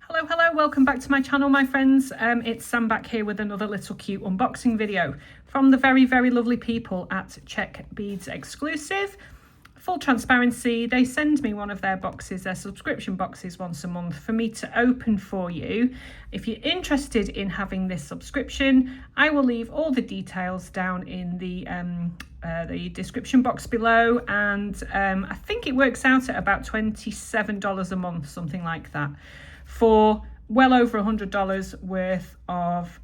Hello, welcome back to my channel, my friends. It's Sam back here with another little cute unboxing video from the very lovely people at Czech Beads Exclusive. Full transparency, they send me one of their boxes, their subscription boxes, once a month for me to open for you. If you're interested in having this subscription, I will leave all the details down in the description box below, and I think it works out at about $27 a month, something like that, for well over $100 worth of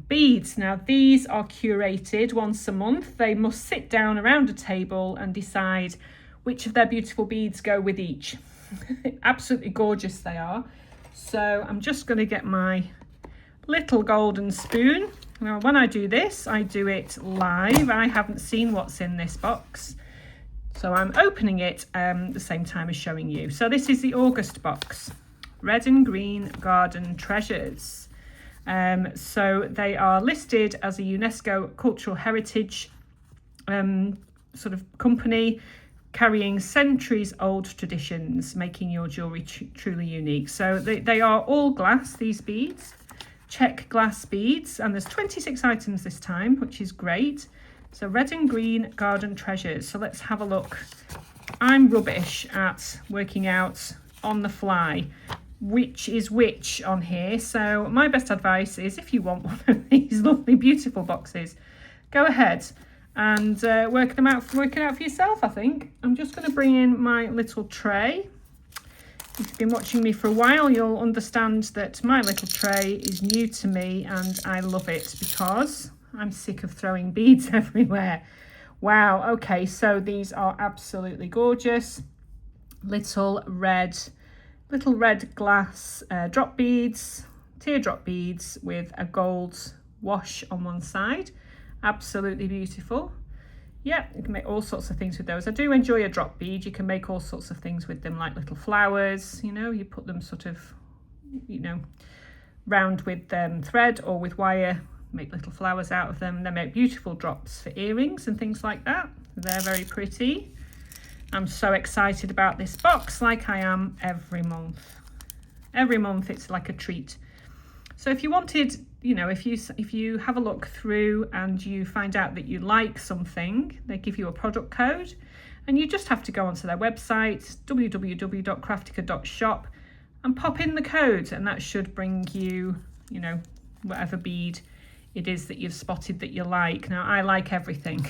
beads. Now these are curated once a month. They must sit down around a table and decide which of their beautiful beads go with each. Absolutely gorgeous they are. So I'm just going to get my little golden spoon. Now when I do this, I do it live. I haven't seen what's in this box, so I'm opening it the same time as showing you. So this is the August box. Red and green garden treasures. So they are listed as a UNESCO cultural heritage sort of company, carrying centuries old traditions, making your jewellery truly unique. So they are all glass, these beads, Czech glass beads, and there's 26 items this time, which is great. So red and green garden treasures. So let's have a look. I'm rubbish at working out on the fly which is which on here, so my best advice is, if you want one of these lovely beautiful boxes, go ahead and work it out for yourself. I think I'm just going to bring in my little tray. If you've been watching me for a while, you'll understand that my little tray is new to me and I love it because I'm sick of throwing beads everywhere. Wow, okay, so these are absolutely gorgeous. Little red glass drop beads, teardrop beads with a gold wash on one side. Absolutely beautiful. Yeah, you can make all sorts of things with those. I do enjoy a drop bead. You can make all sorts of things with them, like little flowers, you know, you put them sort of, you know, round with thread or with wire, make little flowers out of them. They make beautiful drops for earrings and things like that. They're very pretty. I'm so excited about this box, like I am every month. Every month it's like a treat. So if you wanted, you know, if you have a look through and you find out that you like something, they give you a product code, and you just have to go onto their website, www.kraftika.shop, and pop in the code, and that should bring you, you know, whatever bead it is that you've spotted that you like. Now I like everything,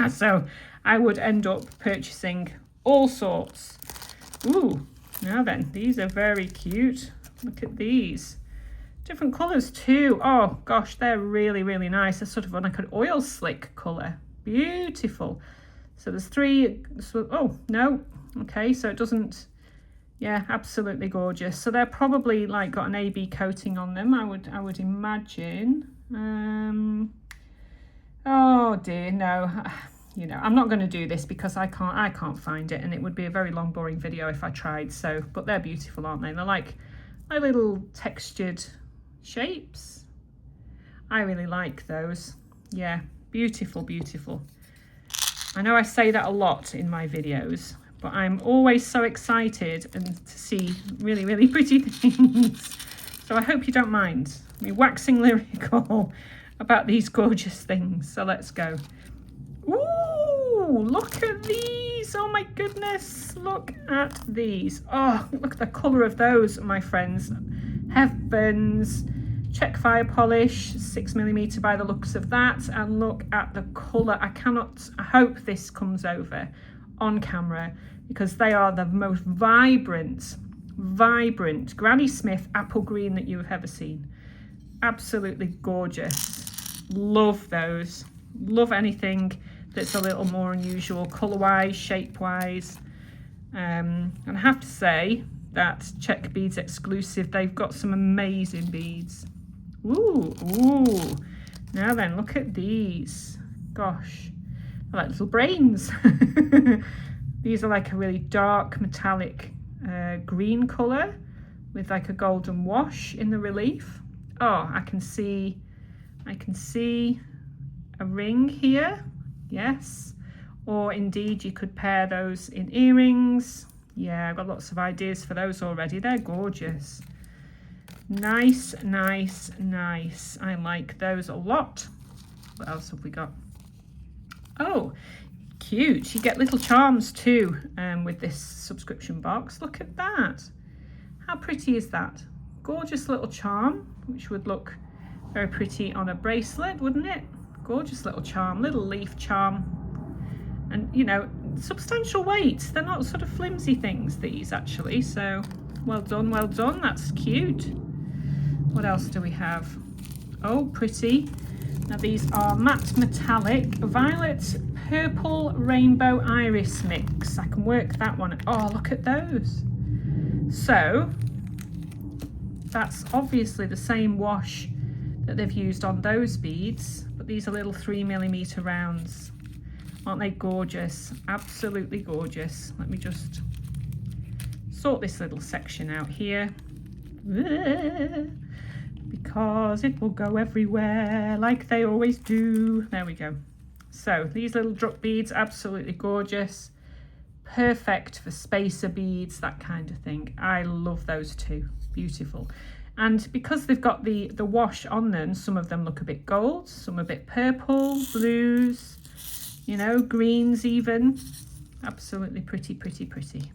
so I would end up purchasing all sorts. Ooh, now then, these are very cute. Look at these. Different colours too. Oh gosh, they're really nice. They're sort of like an oil slick colour. Beautiful. So there's three. So, oh no, okay, so it doesn't. Yeah, absolutely gorgeous. So they're probably like got an AB coating on them, I would imagine. Oh dear, no. You know, I'm not going to do this because I can't find it, and it would be a very long boring video if I tried. So, but they're beautiful, aren't they? They're like my little textured shapes. I really like those. Yeah, beautiful. I know I say that a lot in my videos, but I'm always so excited and to see really pretty things. So I hope you don't mind me waxing lyrical about these gorgeous things. So let's go. Ooh, look at these. Oh my goodness, look at these. Oh, look at the colour of those, my friends. Heavens. Czech fire polish, 6mm by the looks of that. And look at the colour. I hope this comes over on camera, because they are the most vibrant Granny Smith apple green that you have ever seen. Absolutely gorgeous. Love those. Love anything that's a little more unusual colour wise, shape wise. And I have to say that Czech Beads Exclusive, they've got some amazing beads. Ooh. Now then, look at these. Gosh, I like little brains. These are like a really dark metallic green colour with like a golden wash in the relief. Oh, I can see a ring here. Yes, or indeed you could pair those in earrings. Yeah, I've got lots of ideas for those already. They're gorgeous. Nice, nice, nice. I like those a lot. What else have we got? Oh, cute. You get little charms too with this subscription box. Look at that. How pretty is that? Gorgeous little charm, which would look very pretty on a bracelet, wouldn't it? Gorgeous little charm, little leaf charm. And, you know, substantial weight. They're not sort of flimsy things, these, actually. So, well done, well done. That's cute. What else do we have? Oh, pretty. Now, these are matte metallic violet purple rainbow iris mix. I can work that one. Oh, look at those. So, that's obviously the same wash that they've used on those beads, but these are little 3mm rounds. Aren't they gorgeous? Absolutely gorgeous. Let me just sort this little section out here, because it will go everywhere like they always do. There we go. So these little drop beads, absolutely gorgeous. Perfect for spacer beads, that kind of thing. I love those too. Beautiful. And because they've got the wash on them, some of them look a bit gold, some a bit purple, blues, you know, greens even. Absolutely pretty, pretty, pretty.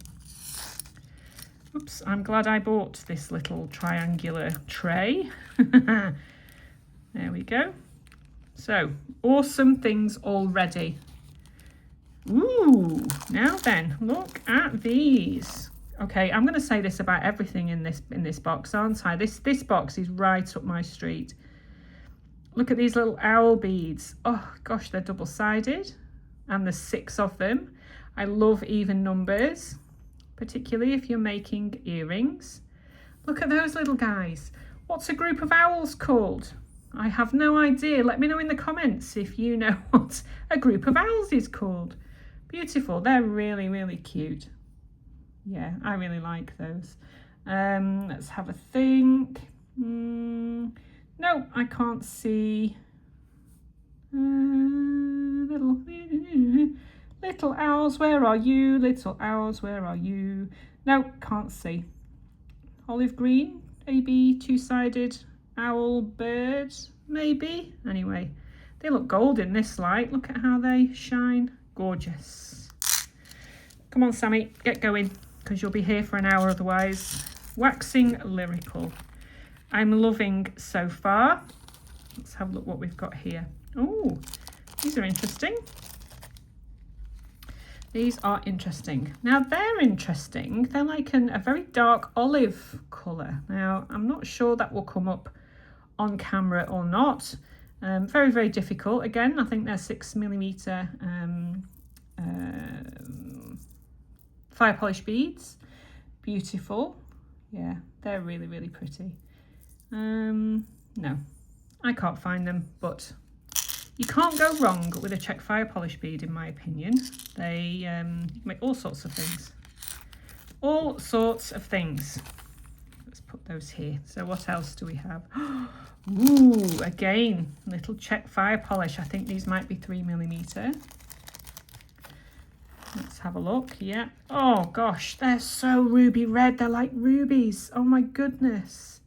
Oops, I'm glad I bought this little triangular tray. There we go. So, awesome things already. Ooh, now then, look at these. Okay, I'm going to say this about everything in this box, aren't I? This box is right up my street. Look at these little owl beads. Oh gosh, they're double-sided, and there's 6 of them. I love even numbers, particularly if you're making earrings. Look at those little guys. What's a group of owls called? I have no idea. Let me know in the comments if you know what a group of owls is called. Beautiful. They're really, really cute. Yeah, I really like those. Let's have a think. No, I can't see. Little owls, where are you? Little owls, where are you? No, can't see. Olive green, maybe two-sided owl bird, maybe. Anyway, they look gold in this light. Look at how they shine. Gorgeous. Come on, Sammy, get going, because you'll be here for an hour otherwise. Waxing lyrical. I'm loving so far. Let's have a look what we've got here. Oh, these are interesting. These are interesting. Now they're interesting. They're like a very dark olive colour. Now I'm not sure that will come up on camera or not. Very, very difficult. Again, I think they're 6mm fire polish beads. Beautiful. Yeah, they're really, really pretty. No, I can't find them, but you can't go wrong with a Czech fire polish bead, in my opinion. They make all sorts of things. All sorts of things. Let's put those here. So what else do we have? Ooh, again, little Czech fire polish. I think these might be 3mm. Let's have a look. Yeah. Oh gosh, they're so ruby red. They're like rubies. Oh my goodness.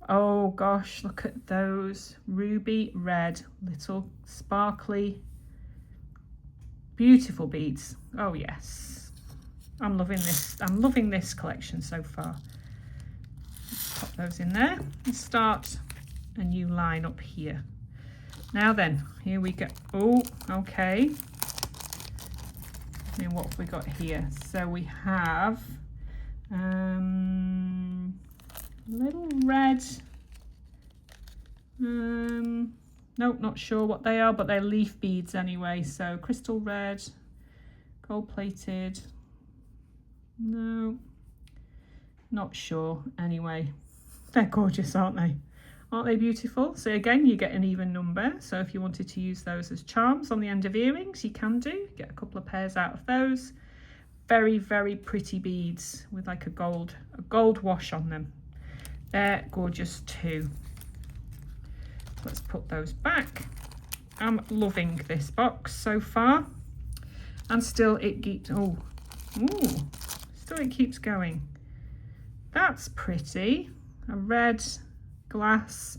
Oh gosh, look at those. Ruby red, little sparkly, beautiful beads. Oh yes. I'm loving this. I'm loving this collection so far. Let's pop those in there and start a new line up here. Now then, here we go. Oh, okay. And what have we got here? So we have little red, nope, not sure what they are, but they're leaf beads anyway. So crystal red, gold plated, no, not sure. Anyway, they're gorgeous, aren't they? Aren't they beautiful? So again, you get an even number. So if you wanted to use those as charms on the end of earrings, you can do. Get a couple of pairs out of those. Very, very pretty beads with like a gold wash on them. They're gorgeous too. Let's put those back. I'm loving this box so far. And still it keeps, still it keeps going. That's pretty. a red glass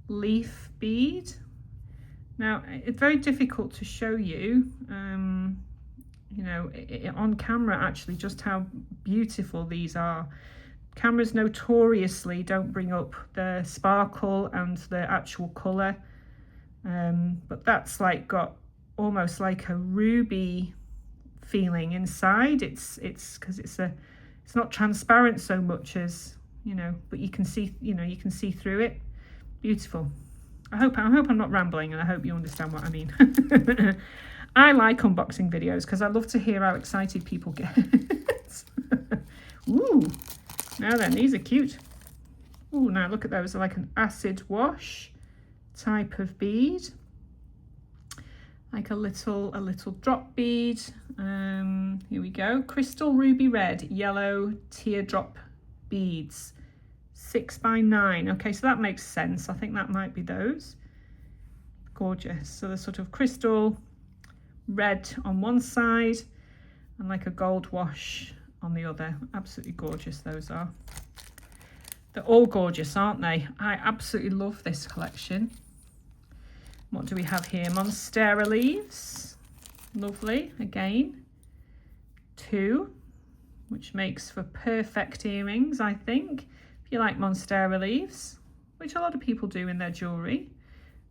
leaf bead. Now, it's very difficult to show you, you know, on camera actually just how beautiful these are. Cameras notoriously don't bring up the sparkle and the actual colour, but that's like got almost like a ruby feeling inside. It's because it's not transparent so much as, you know, but you can see, you know, you can see through it. Beautiful. I hope I'm not rambling, and I hope you understand what I mean. I like unboxing videos because I love to hear how excited people get. Ooh, now then, these are cute. Ooh, now look at those. They're like an acid wash type of bead, like a little drop bead. Here we go. Crystal ruby red, yellow teardrop beads. 6 by 9. Okay, so that makes sense. I think that might be those. Gorgeous. So the sort of crystal red on one side and like a gold wash on the other. Absolutely gorgeous those are. They're all gorgeous, aren't they? I absolutely love this collection. What do we have here? Monstera leaves. Lovely. Again. 2, which makes for perfect earrings, I think. If you like Monstera leaves, which a lot of people do in their jewellery,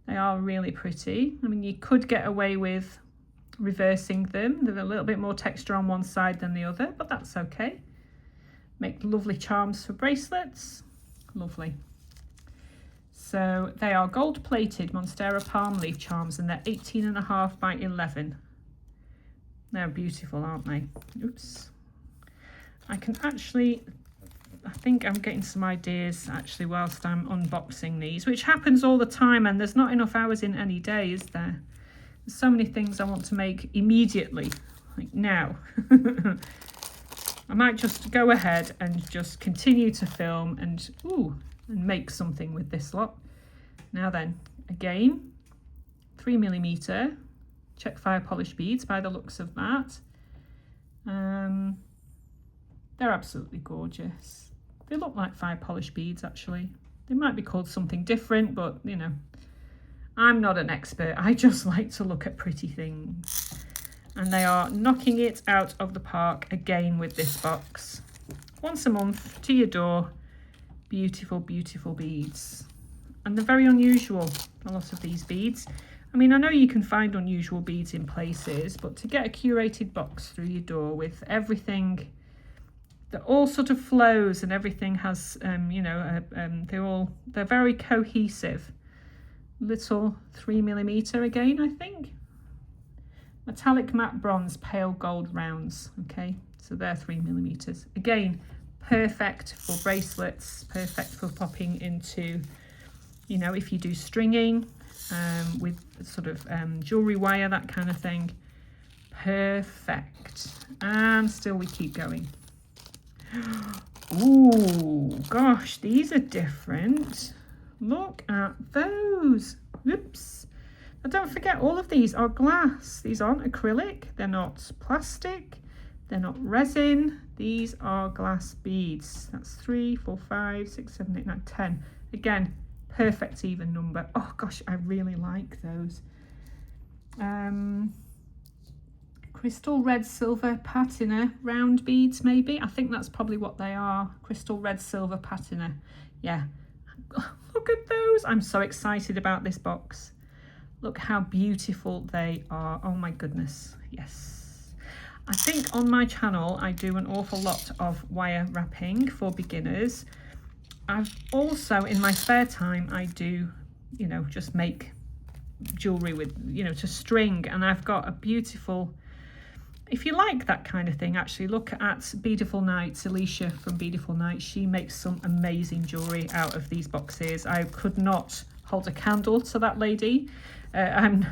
they are really pretty. I mean, you could get away with reversing them. They're a little bit more texture on one side than the other, but that's okay. Make lovely charms for bracelets. Lovely. So they are gold plated Monstera palm leaf charms, and they're 18.5 by 11. They're beautiful, aren't they? Oops. I can actually, I think I'm getting some ideas actually whilst I'm unboxing these, which happens all the time, and there's not enough hours in any day, is there? There's so many things I want to make immediately, like now. I might just go ahead and just continue to film and make something with this lot. Now then, again, 3mm Czech fire polish beads by the looks of that. They're absolutely gorgeous. They look like fire polish beads actually. They might be called something different, but you know, I'm not an expert. I just like to look at pretty things. And they are knocking it out of the park again with this box. Once a month to your door. Beautiful, beautiful beads. And they're very unusual, a lot of these beads. I mean, I know you can find unusual beads in places, but to get a curated box through your door with everything that all sort of flows and everything has, you know, they're very cohesive. Little 3mm again, I think. Metallic matte bronze, pale gold rounds. Okay, so they're 3mm. Again, perfect for bracelets, perfect for popping into, you know, if you do stringing with sort of jewellery wire, that kind of thing. Perfect. And still we keep going. Ooh, gosh, these are different. Look at those. Oops. Now don't forget, all of these are glass. These aren't acrylic. They're not plastic. They're not resin. These are glass beads. That's 3, 4, 5, 6, 7, 8, 9, 10. Again, perfect even number. Oh gosh, I really like those. Crystal red silver patina round beads, maybe. I think that's probably what they are. Crystal red silver patina. Yeah. Look at those. I'm so excited about this box. Look how beautiful they are. Oh my goodness. Yes. I think on my channel I do an awful lot of wire wrapping for beginners. I've also, in my spare time, I do, you know, just make jewellery with, you know, to string. And I've got a beautiful, if you like that kind of thing, actually look at Beautiful Nights, Alicia from Beautiful Nights. She makes some amazing jewellery out of these boxes. I could not hold a candle to that lady. I'm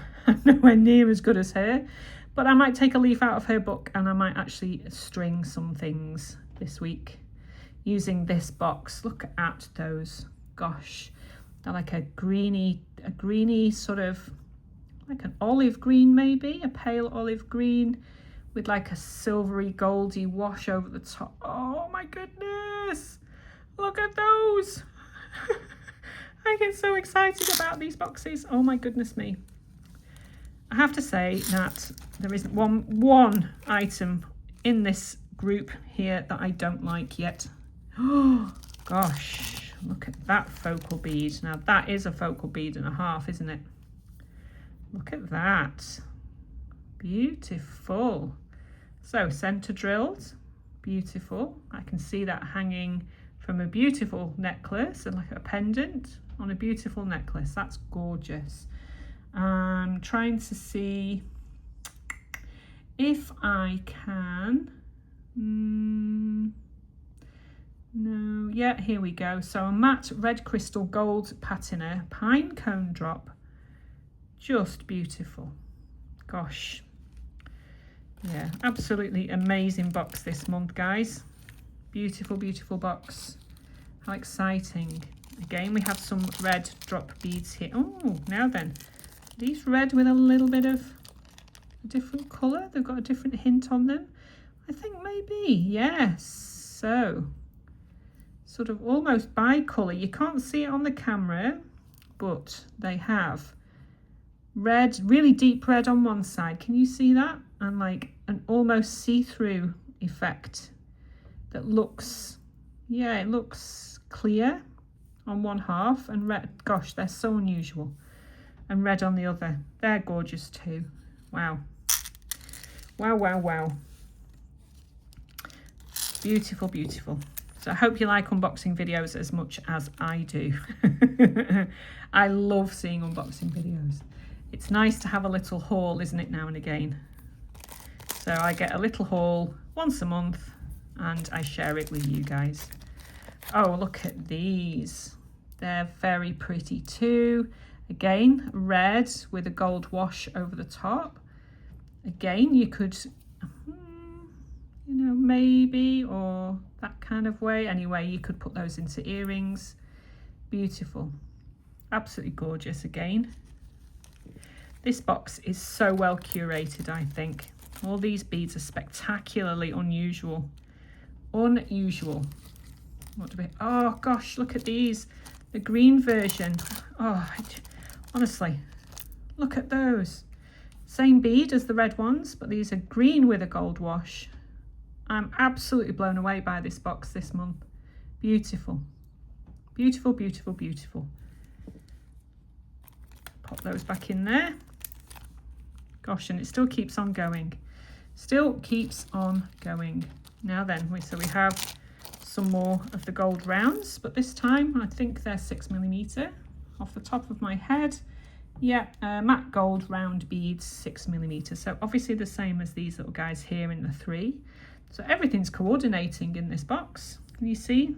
nowhere near as good as her, but I might take a leaf out of her book and I might actually string some things this week using this box. Look at those. Gosh, they're like a greeny sort of, like an olive green, maybe a pale olive green with like a silvery goldy wash over the top. Oh my goodness, look at those. I get so excited about these boxes. Oh my goodness me. I have to say that there isn't one item in this group here that I don't like yet. Oh gosh, look at that focal bead. Now that is a focal bead and a half, isn't it? Look at that. Beautiful. So center drilled, beautiful. I can see that hanging from a beautiful necklace and like a pendant on a beautiful necklace. That's gorgeous. I'm trying to see if I can. No, yeah, here we go. So a matte red crystal gold patina Pinecone drop. Just beautiful. Gosh. Yeah, absolutely amazing box this month, guys. Beautiful, beautiful box. How exciting. Again, we have some red drop beads here. Oh, now then. These red with a little bit of a different colour. They've got a different hint on them. I think maybe, yes. So, sort of almost bi-colour. You can't see it on the camera, but they have red, really deep red on one side. Can you see that? And like an almost see-through effect that looks, yeah, it looks clear on one half and red. Gosh, they're so unusual. And red on the other. They're gorgeous too. Wow. Wow, wow, wow. Beautiful, beautiful. So I hope you like unboxing videos as much as I do. I love seeing unboxing videos. It's nice to have a little haul, isn't it, now and again? So I get a little haul once a month and I share it with you guys. Oh, look at these. They're very pretty too. Again, red with a gold wash over the top. Again, you could, you know, maybe, or that kind of way. Anyway, you could put those into earrings. Beautiful. Absolutely gorgeous again. This box is so well curated, I think. All these beads are spectacularly unusual. Unusual. What do we... Oh gosh, look at these. The green version. Oh, honestly, look at those. Same bead as the red ones, but these are green with a gold wash. I'm absolutely blown away by this box this month. Beautiful. Beautiful, beautiful, beautiful. Pop those back in there. Gosh, and it still keeps on going. Still keeps on going. Now then, so we have some more of the gold rounds, but this time I think they're 6mm off the top of my head. Yeah, matte gold round beads, 6mm. So obviously the same as these little guys here in the 3. So everything's coordinating in this box. Can you see?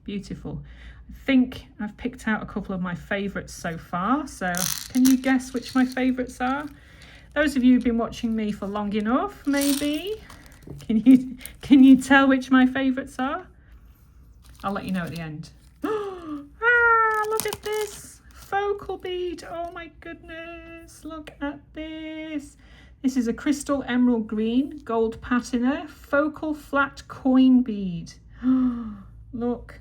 Beautiful. I think I've picked out a couple of my favourites so far. So can you guess which my favourites are? Those of you who've been watching me for long enough, maybe. Can you tell which my favourites are? I'll let you know at the end. Ah, look at this. Focal bead. Oh my goodness. Look at this. This is a crystal emerald green gold patina focal flat coin bead. Look.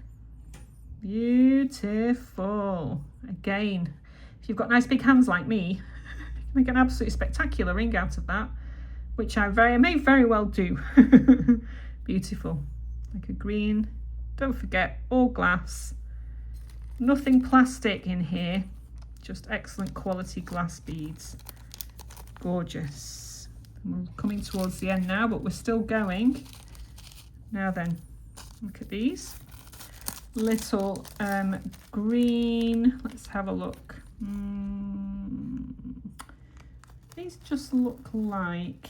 Beautiful. Again, if you've got nice big hands like me, you can make an absolutely spectacular ring out of that, which I may very well do. Beautiful. Like a green. Don't forget, all glass. Nothing plastic in here. Just excellent quality glass beads. Gorgeous. We're coming towards the end now, but we're still going. Now then, look at these. Little green. Let's have a look. These just look like,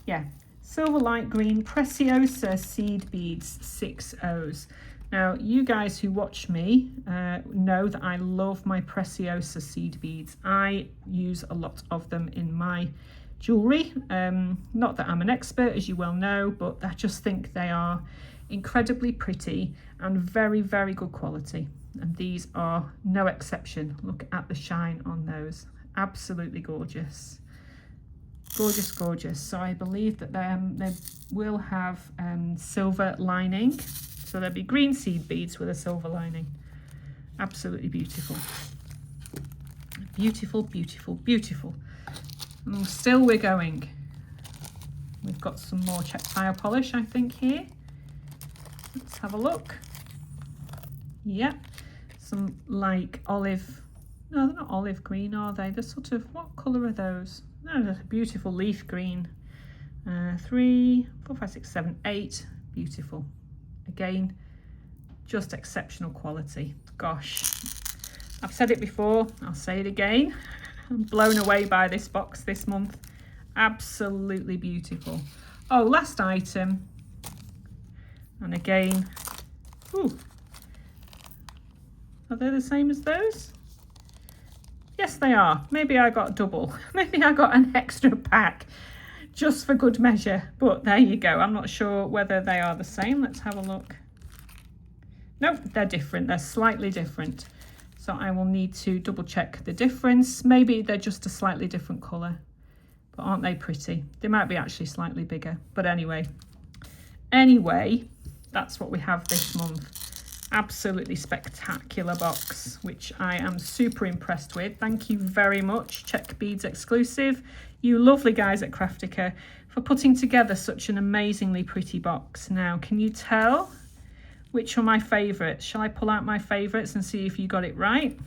yeah, silver light green Preciosa seed beads 6Os. Now, you guys who watch me know that I love my Preciosa seed beads. I use a lot of them in my jewellery. Not that I'm an expert, as you well know, but I just think they are incredibly pretty and very, very good quality. And these are no exception. Look at the shine on those. Absolutely gorgeous. Gorgeous, gorgeous. So I believe that they will have silver lining. So there'll be green seed beads with a silver lining. Absolutely beautiful. Beautiful, beautiful, beautiful. And still we're going. We've got some more Czech fire polish, I think, here. Let's have a look. Yeah, some like olive, no, they're not olive green, are they? They're sort of, what colour are those? No, they're beautiful leaf green. 3, 4, 5, 6, 7, 8. Beautiful. Again, just exceptional quality. Gosh, I've said it before, I'll say it again. I'm blown away by this box this month. Absolutely beautiful. Oh, last item. And again, ooh, are they the same as those? Yes, they are. Maybe I got double. Maybe I got an extra pack just for good measure. But there you go. I'm not sure whether they are the same. Let's have a look. Nope, they're different. They're slightly different. So I will need to double check the difference. Maybe they're just a slightly different colour. But aren't they pretty? They might be actually slightly bigger. But anyway, that's what we have this month. Absolutely spectacular box, which I am super impressed with. Thank you very much, Czech Beads Exclusive, you lovely guys at Kraftika, for putting together such an amazingly pretty box. Now, can you tell which are my favourites? Shall I pull out my favourites and see if you got it right?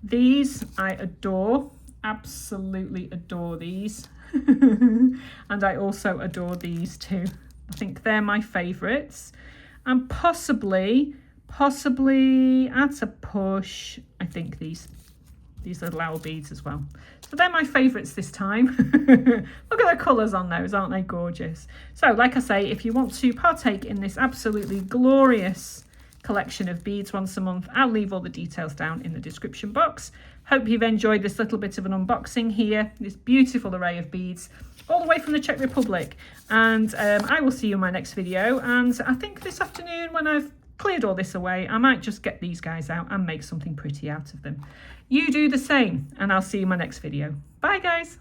These I adore, absolutely adore these. And I also adore these too. I think they're my favourites. And possibly at a push, I think these little owl beads as well. So they're my favourites this time. Look at the colours on those, aren't they gorgeous? So like I say, if you want to partake in this absolutely glorious collection of beads once a month, I'll leave all the details down in the description box. Hope you've enjoyed this little bit of an unboxing here, this beautiful array of beads all the way from the Czech Republic. And I will see you in my next video. And I think this afternoon, when I've cleared all this away, I might just get these guys out and make something pretty out of them. You do the same, and I'll see you in my next video. Bye guys.